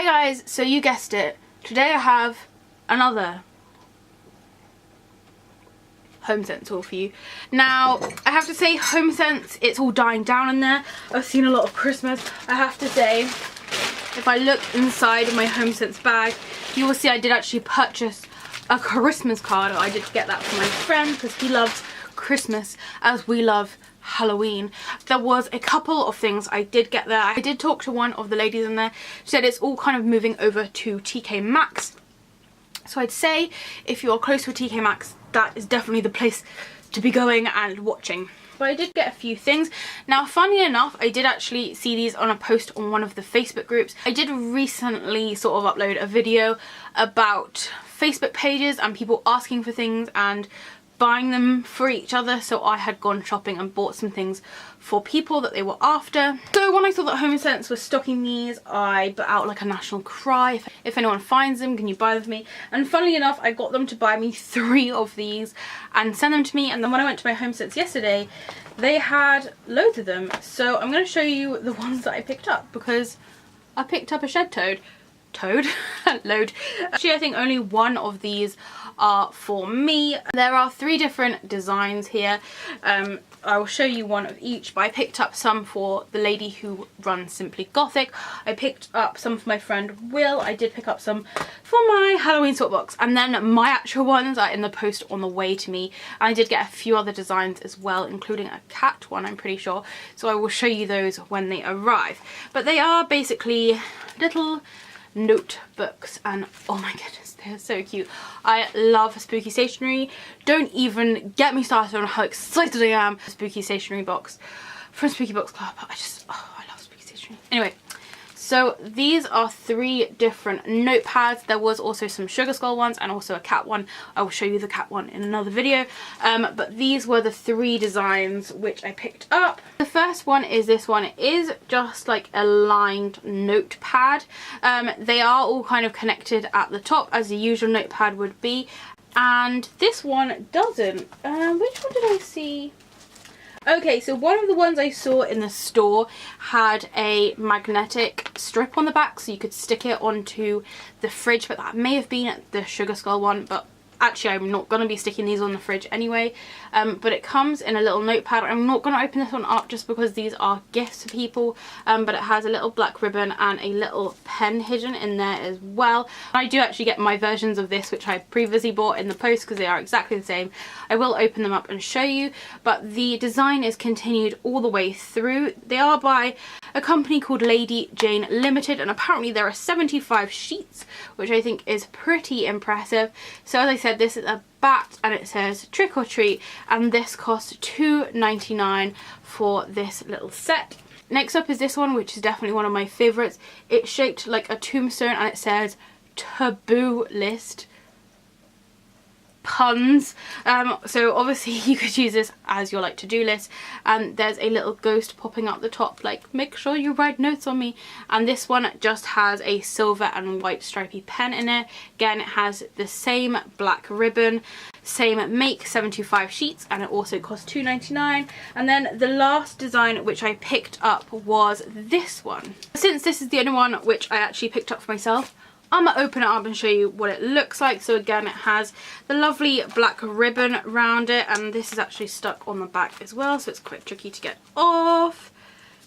Hi guys, so you guessed it, today I have another Homesense haul for you. Now, I have to say Homesense, it's all dying down in there. I've seen a lot of Christmas. I have to say, if I look inside of my Homesense bag, you will see I did actually purchase a Christmas card. I did get that for my friend because he loves Christmas as we love Halloween. There was a couple of things I did get there. I did talk to one of the ladies in there. She said it's all kind of moving over to TKMAXX. So I'd say if you are close to a TKMAXX, that is definitely the place to be going and watching. But I did get a few things. Now, funny enough, I did actually see these on a post on one of the Facebook groups. I did recently sort of upload a video about Facebook pages and people asking for things and buying them for each other, so I had gone shopping and bought some things for people that they were after. So when I saw that Homesense was stocking these, I put out like a national cry, if anyone finds them, can you buy them for me? And funnily enough, I got them to buy me 3 of these and send them to me, and then when I went to my Homesense yesterday, they had loads of them. So I'm going to show you the ones that I picked up, because I picked up a shed load. Actually, I think only one of these are for me. There are 3 different designs here. I will show you one of each, but I picked up some for the lady who runs Simply Gothic. I picked up some for my friend Will. I did pick up some for my Halloween sort box, and then my actual ones are in the post on the way to me. And I did get a few other designs as well, including a cat one, I'm pretty sure. So I will show you those when they arrive. But they are basically little notebooks, and oh my goodness, they're so cute. I love spooky stationery. Don't even get me started on how excited I am. Spooky stationery box from Spooky Box Club. I love spooky stationery. Anyway, so these are 3 different notepads. There was also some sugar skull ones and also a cat one. I will show you the cat one in another video. But these were the 3 designs which I picked up. The first one is this one. It is just like a lined notepad. They are all kind of connected at the top as the usual notepad would be. And this one doesn't. Which one did I see? Okay, so one of the ones I saw in the store had a magnetic strip on the back, so you could stick it onto the fridge, but that may have been the sugar skull one, but actually I'm not going to be sticking these on the fridge anyway. But it comes in a little notepad. I'm not going to open this one up just because these are gifts for people, but it has a little black ribbon and a little pen hidden in there as well. I do actually get my versions of this, which I previously bought in the post because they are exactly the same. I will open them up and show you, but the design is continued all the way through. They are by a company called Lady Jane Limited, and apparently there are 75 sheets, which I think is pretty impressive. So as I said, this is a bat and it says trick or treat, and this costs $2.99 for this little set. Next up is this one, which is definitely one of my favorites. It's shaped like a tombstone and it says taboo list. Puns. So obviously you could use this as your like to-do list, and there's a little ghost popping up the top like, make sure you write notes on me. And this one just has a silver and white stripy pen in it. Again, it has the same black ribbon, same make, 75 sheets, and it also costs $2.99. And then the last design which I picked up was this one. Since this is the only one which I actually picked up for myself, I'm going to open it up and show you what it looks like. So again, it has the lovely black ribbon around it, and this is actually stuck on the back as well, so it's quite tricky to get off.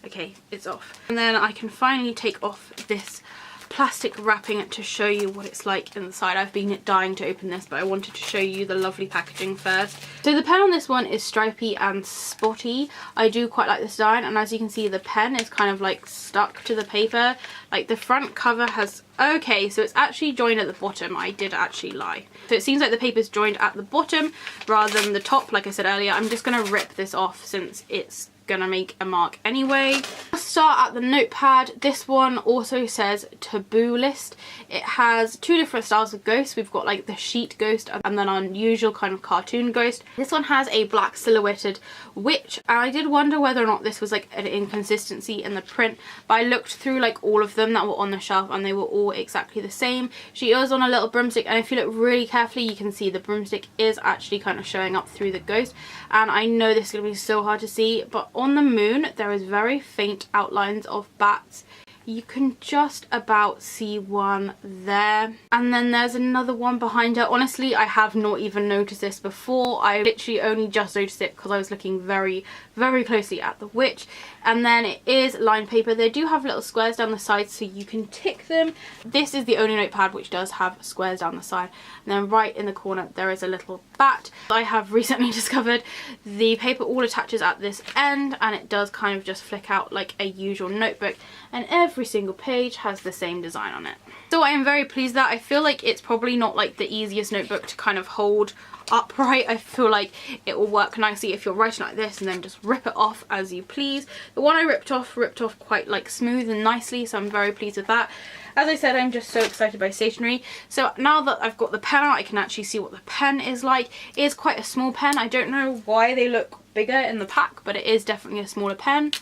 Okay, it's off. And then I can finally take off this plastic wrapping to show you what it's like inside. I've been dying to open this, but I wanted to show you the lovely packaging first. So the pen on this one is stripy and spotty. I do quite like this design, and as you can see, the pen is kind of like stuck to the paper. Like the front cover has, okay, so it's actually joined at the bottom. I did actually lie. So it seems like the paper's joined at the bottom rather than the top, like I said earlier. I'm just gonna rip this off since it's gonna make a mark anyway. Let's start at the notepad. This one also says taboo list. It has 2 different styles of ghosts. We've got like the sheet ghost and then our usual kind of cartoon ghost. This one has a black silhouetted witch, and I did wonder whether or not this was like an inconsistency in the print, but I looked through like all of them that were on the shelf and they were all exactly the same. She is on a little broomstick, and if you look really carefully you can see the broomstick is actually kind of showing up through the ghost. And I know this is going to be so hard to see, but on the moon there is very faint outlines of bats You can just about see one there, and then there's another one behind her. Honestly, I have not even noticed this before. I literally only just noticed it because I was looking very closely at the witch. And then it is lined paper. They do have little squares down the side so you can tick them. This is the only notepad which does have squares down the side, and then right in the corner there is a little bat. I have recently discovered the paper all attaches at this end, and it does kind of just flick out like a usual notebook, and every single page has the same design on it. So I am very pleased that I feel like it's probably not like the easiest notebook to kind of hold upright. I feel like it will work nicely if you're writing like this and then just rip it off as you please. The one I ripped off quite like smooth and nicely, so I'm very pleased with that. As I said, I'm just so excited by stationery. So now that I've got the pen out, I can actually see what the pen is like. It is quite a small pen. I don't know why they look bigger in the pack, but it is definitely a smaller pen.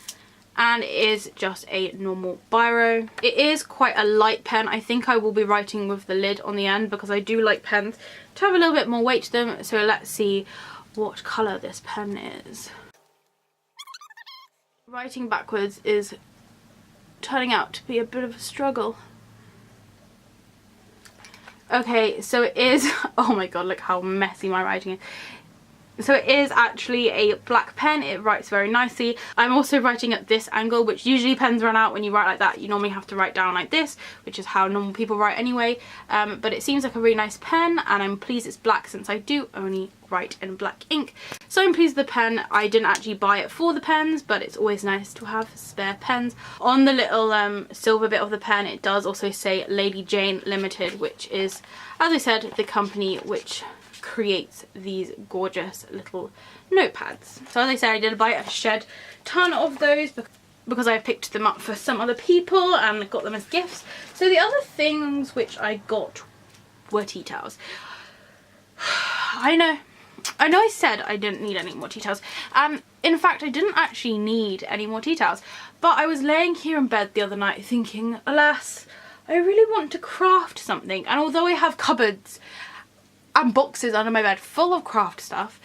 And it is just a normal biro. It is quite a light pen. I think I will be writing with the lid on the end because I do like pens to have a little bit more weight to them. So let's see what colour this pen is. Writing backwards is turning out to be a bit of a struggle. Okay, so it is, oh my god, look how messy my writing is. So it is actually a black pen. It writes very nicely. I'm also writing at this angle, which usually pens run out when you write like that. You normally have to write down like this, which is how normal people write anyway. But it seems like a really nice pen, and I'm pleased it's black since I do only write in black ink. So I'm pleased with the pen. I didn't actually buy it for the pens, but it's always nice to have spare pens. On the little silver bit of the pen, it does also say Lady Jane Limited, which is, as I said, the company which creates these gorgeous little notepads. So as I said, I did buy a shed ton of those because I picked them up for some other people and got them as gifts. So the other things which I got were tea towels. I know I said I didn't need any more tea towels, and in fact I didn't actually need any more tea towels, but I was laying here in bed the other night thinking, alas, I really want to craft something. And although I have cupboards and boxes under my bed full of craft stuff,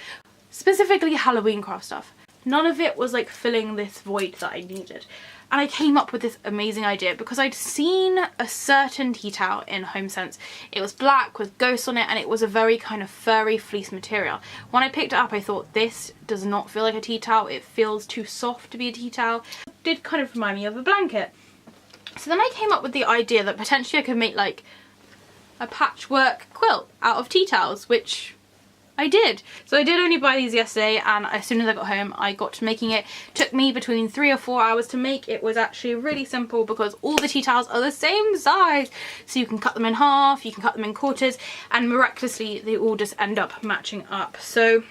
specifically Halloween craft stuff, none of it was like filling this void that I needed. And I came up with this amazing idea because I'd seen a certain tea towel in Homesense. It was black with ghosts on it, and it was a very kind of furry fleece material. When I picked it up, I thought, this does not feel like a tea towel. It feels too soft to be a tea towel. It did kind of remind me of a blanket. So then I came up with the idea that potentially I could make like a patchwork quilt out of tea towels, which I did. So I did only buy these yesterday, and as soon as I got home I got to making it. Took me between 3 or 4 hours to make. It was actually really simple because all the tea towels are the same size, so you can cut them in half, you can cut them in quarters, and miraculously they all just end up matching up. So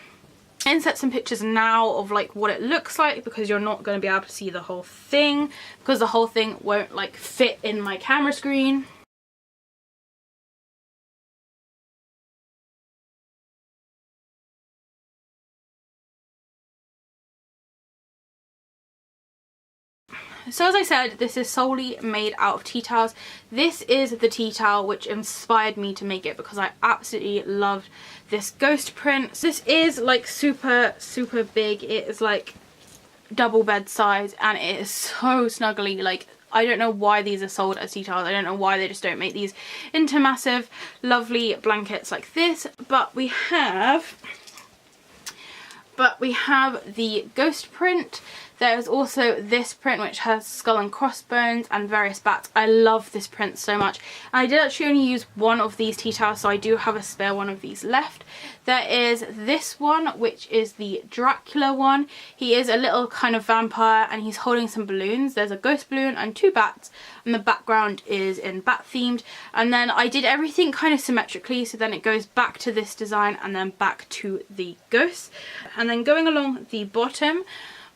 I insert some pictures now of like what it looks like, because you're not going to be able to see the whole thing because the whole thing won't like fit in my camera screen. So as I said, this is solely made out of tea towels. This is the tea towel which inspired me to make it because I absolutely loved this ghost print. This is like super big. It is like double bed size, and it is so snuggly. Like, I don't know why these are sold as tea towels. I don't know why they just don't make these into massive lovely blankets like this. But we have the ghost print. There's also this print which has skull and crossbones and various bats. I love this print so much. And I did actually only use one of these tea towels, so I do have a spare one of these left. There is this one, which is the Dracula one. He is a little kind of vampire and he's holding some balloons. There's a ghost balloon and 2 bats, and the background is in bat themed. And then I did everything kind of symmetrically, so then it goes back to this design and then back to the ghosts. And then going along the bottom,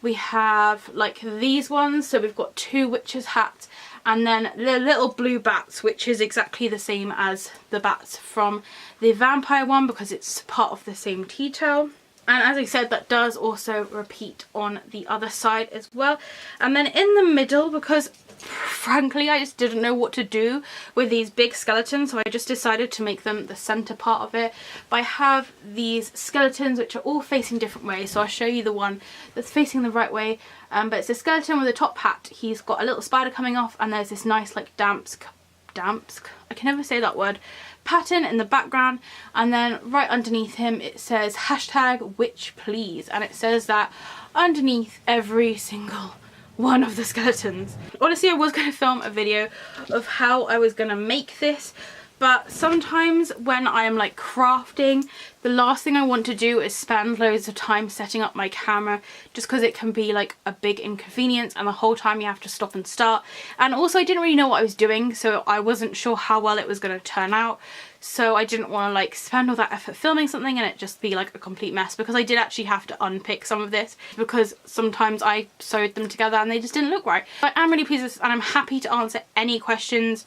we have like these ones. So we've got 2 witches' hats, and then the little blue bats, which is exactly the same as the bats from the vampire one because it's part of the same tea towel. And as I said, that does also repeat on the other side as well. And then in the middle, because frankly I just didn't know what to do with these big skeletons, so I just decided to make them the center part of it. But I have these skeletons which are all facing different ways, so I'll show you the one that's facing the right way. But it's a skeleton with a top hat. He's got a little spider coming off, and there's this nice like damps, I can never say that word, pattern in the background. And then right underneath him it says #witchplease, and it says that underneath every single one of the skeletons. Honestly, I was going to film a video of how I was going to make this, but sometimes when I am like crafting, the last thing I want to do is spend loads of time setting up my camera, just because it can be like a big inconvenience and the whole time you have to stop and start. And also I didn't really know what I was doing, so I wasn't sure how well it was going to turn out. So I didn't want to like spend all that effort filming something and it just be like a complete mess, because I did actually have to unpick some of this because sometimes I sewed them together and they just didn't look right. But I'm really pleased with this, and I'm happy to answer any questions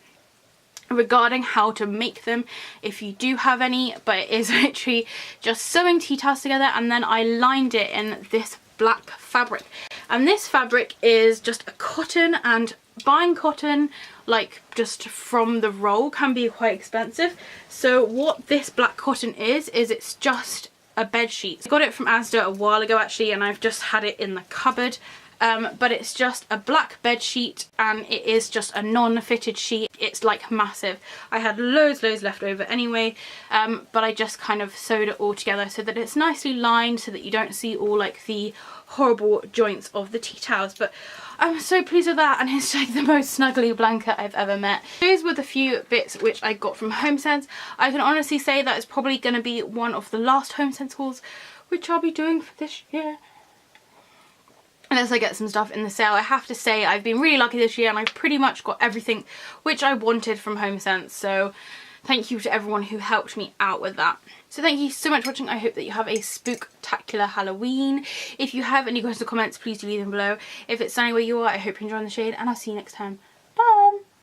regarding how to make them if you do have any. But it is literally just sewing tea towels together, and then I lined it in this black fabric. And this fabric is just a cotton, and buying cotton like just from the roll can be quite expensive. So what this black cotton is it's just a bed sheet. I got it from Asda a while ago actually, and I've just had it in the cupboard. But it's just a black bed sheet, and it is just a non-fitted sheet. It's like massive. I had loads left over anyway, but I just kind of sewed it all together so that it's nicely lined, so that you don't see all like the horrible joints of the tea towels. But I'm so pleased with that, and it's like the most snuggly blanket I've ever met. Those were the few bits which I got from Homesense. I can honestly say that it's probably going to be one of the last Homesense hauls which I'll be doing for this year, unless I get some stuff in the sale. I have to say I've been really lucky this year, and I've pretty much got everything which I wanted from Homesense, so thank you to everyone who helped me out with that. So thank you so much for watching. I hope that you have a spooktacular Halloween. If you have any questions or comments, please do leave them below. If it's sunny where you are, I hope you're enjoying the shade, and I'll see you next time.